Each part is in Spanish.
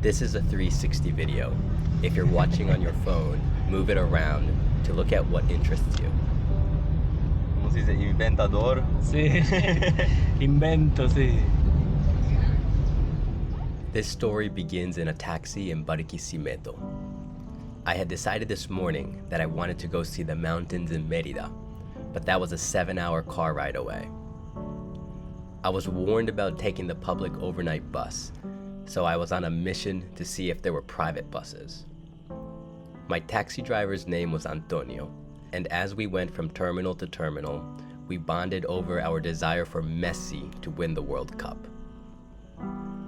This is a 360 video. If you're watching on your phone, move it around to look at what interests you. ¿Cómo se dice? Inventador. Sí, invento, sí. This story begins in a taxi in Barquisimeto. I had decided this morning that I wanted to go see the mountains in Mérida, but that was a 7-hour car ride away. I was warned about taking the public overnight bus, so I was on a mission to see if there were private buses. My taxi driver's name was Antonio, and as we went from terminal to terminal, we bonded over our desire for Messi to win the World Cup.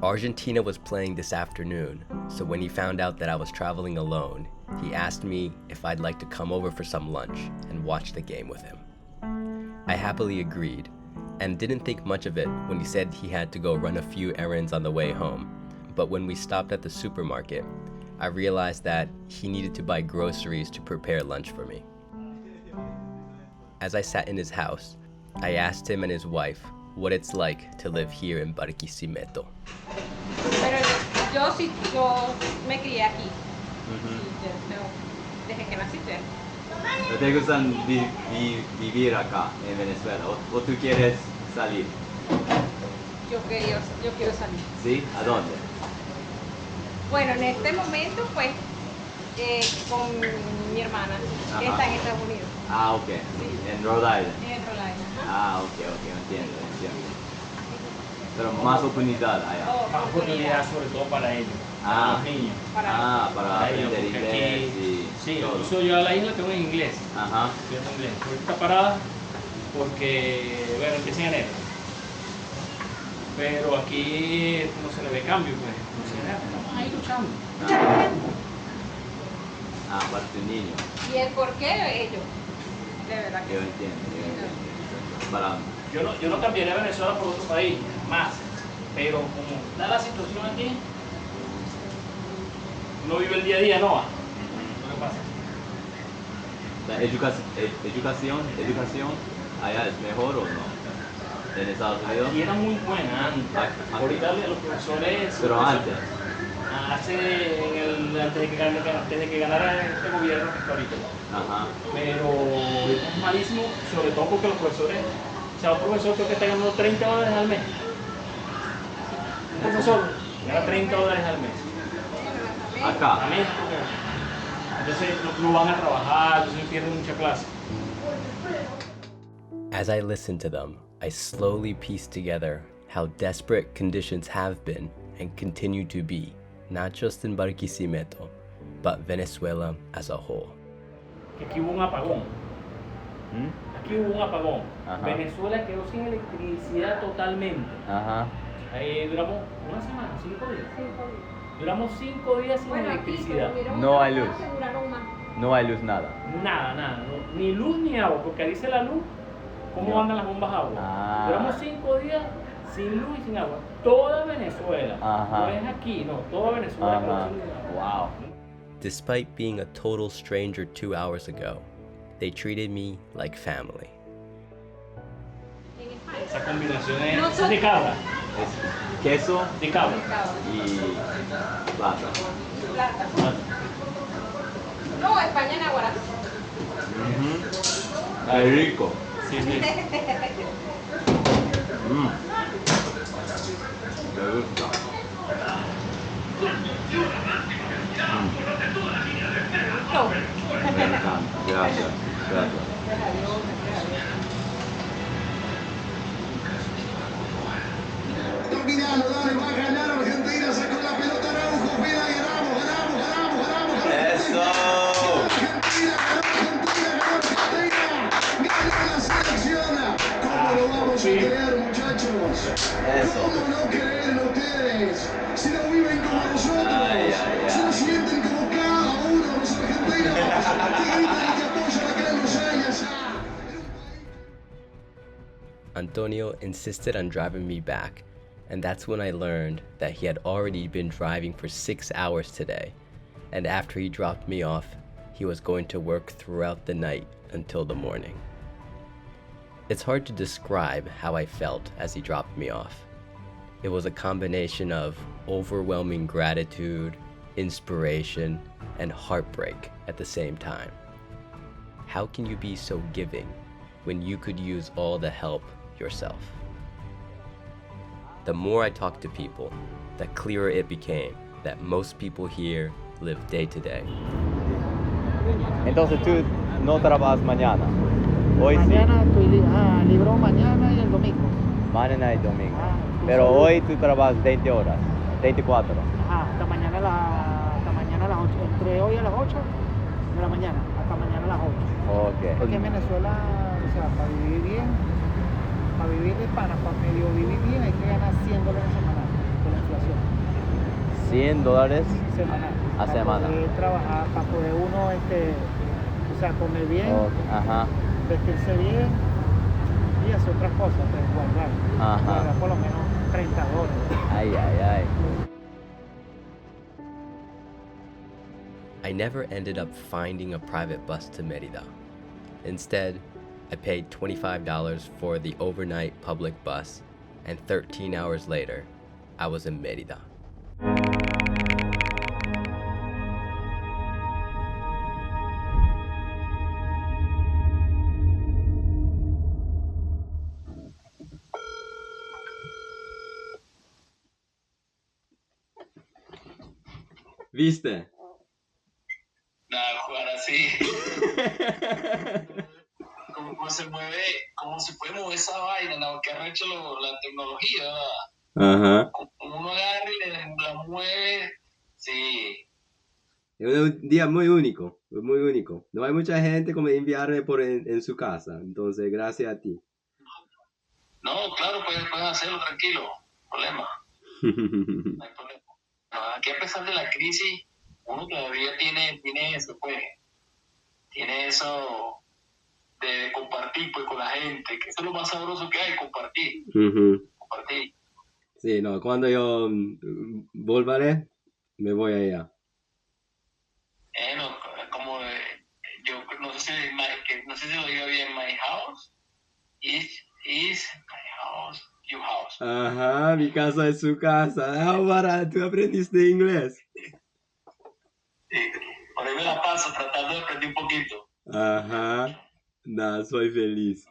Argentina was playing this afternoon, so when he found out that I was traveling alone, he asked me if I'd like to come over for some lunch and watch the game with him. I happily agreed, and didn't think much of it when he said he had to go run a few errands on the way home. But when we stopped at the supermarket, I realized that he needed to buy groceries to prepare lunch for me. As I sat in his house, I asked him and his wife what it's like to live here in Barquisimeto. Pero yo me crié aquí. Desde que nací estoy aquí. ¿Te gusta vivir acá en Venezuela? ¿O tú quieres salir? Yo quiero salir. ¿Sí? ¿A dónde? Bueno, en este momento, pues, con mi hermana, que está en Estados Unidos. Ah, ok. Sí. En Rhode Island. En Rhode Island. Ah, ok, entiendo. Pero más oportunidad allá. Más oportunidad sobre todo para ellos, para los niños. Para ellos, aprender porque inglés aquí, y sí, todo. incluso yo a la isla tengo en inglés. Ajá. Estudiando inglés. Ahorita está parada porque, bueno, empieza en enero. Pero aquí no se le ve cambio, pues. No se ve, estamos ahí luchando. Para tu niño. ¿Y el por qué ellos? De verdad que Yo sí. entiendo. Para... Yo no cambiaría a Venezuela por otro país, más. Pero como está la situación aquí, uno vive el día a día, ¿no? ¿Qué pasa? ¿La educación allá es mejor o no? ¿En Estados Unidos? Aquí era muy buena antes. Ahorita los profesores... Pero antes. Desde que ganara este gobierno que está ahorita. Ajá. Pero es malísimo, sobre todo porque los profesores, o sea, un profesor creo que está ganando $30 al mes. Un profesor gana $30 al mes. Acá. A mes, entonces no van a trabajar, entonces pierden mucha clase. As I listened to them, I slowly pieced together how desperate conditions have been and continue to be, not just in Barquisimeto, but Venezuela as a whole. Aquí hubo un apagón. Aquí hubo un apagón. Ajá. Venezuela quedó sin electricidad totalmente. Ajá. Ahí duramos una semana, 5 días. Duramos 5 días sin electricidad. No hay luz. No hay luz, nada. Nada, ni luz ni agua, porque ahí dice la luz, cómo No. andan las bombas de agua. Ah. Duramos 5 días sin luz y sin agua. Toda Venezuela. Ajá. No es aquí, no, toda Venezuela quedó Ajá. sin agua. Wow. Despite being a total stranger 2 hours ago, they treated me like family. Esa combinación es Nosotros- de cabra, Es queso de cabra. y plata. Plata. No, España en Aguara. Ay, rico. Sí, sí. Me gusta. Me encanta. Gracias. Dominado, dale, va a ganar Argentina, sacó la pelota Araujo, mira, ganamos. Eso. Argentina, ganó la selección. ¿Cómo lo vamos a creer, muchachos? Eso. ¿Cómo no creerlo ustedes? Si no viven como nosotros, Ay. si no sienten como cada uno de los argentinos, que gritan y que apoyan acá en los años. Antonio insisted on driving me back, and that's when I learned that he had already been driving for 6 hours today, and after he dropped me off, he was going to work throughout the night until the morning. It's hard to describe how I felt as he dropped me off. It was a combination of overwhelming gratitude, inspiration, and heartbreak at the same time. How can you be so giving when you could use all the help yourself? The more I talked to people, the clearer it became that most people here live day to day. Entonces tú no trabajas mañana. Hoy Mañana estoy libro mañana y el domingo. sí. Mañana y domingo. Ah, Pero hoy tú trabajas 20 horas. 24. Ajá, hasta mañana a las 8. Entre hoy a las 8 de la mañana, hasta mañana a las 8. Ok. Porque en Venezuela, o sea, para vivir bien, para vivir de pana, para medio vivir bien, hay que ganar $100 semanal con la inflación. $100 Semanal. a Para semana. poder trabajar, para poder uno, o sea, comer bien, Ok, ajá. vestirse bien y hacer otras cosas, pues guardar. Ajá. Guardar por lo menos $30. Ay, ay, ay. I never ended up finding a private bus to Merida. Instead, I paid $25 for the overnight public bus, and 13 hours later, I was in Merida. ¿Viste? Nada, jugar así. Cómo se puede mover esa vaina, ¿no? Que ha hecho la tecnología, ¿verdad? Ajá. Como uno agarra y la mueve, sí. Es un día muy único, muy único. No hay mucha gente como enviarme en su casa, entonces gracias a ti. No, claro, pueden hacerlo tranquilo, no hay problema. No hay problema. No, aquí a pesar de la crisis, uno todavía tiene eso, pues. Tiene eso de compartir pues con la gente, que eso es lo más sabroso que hay, compartir, Ujú. compartir. Sí, no, cuando yo volveré, me voy allá. No, como yo no sé no sé si lo digo bien, my house is my house, your house. Ajá, mi casa es su casa. Ahora, ¿tú aprendiste inglés? Sí. Por ahí me la paso tratando de aprender un poquito. Ajá, nada, soy feliz.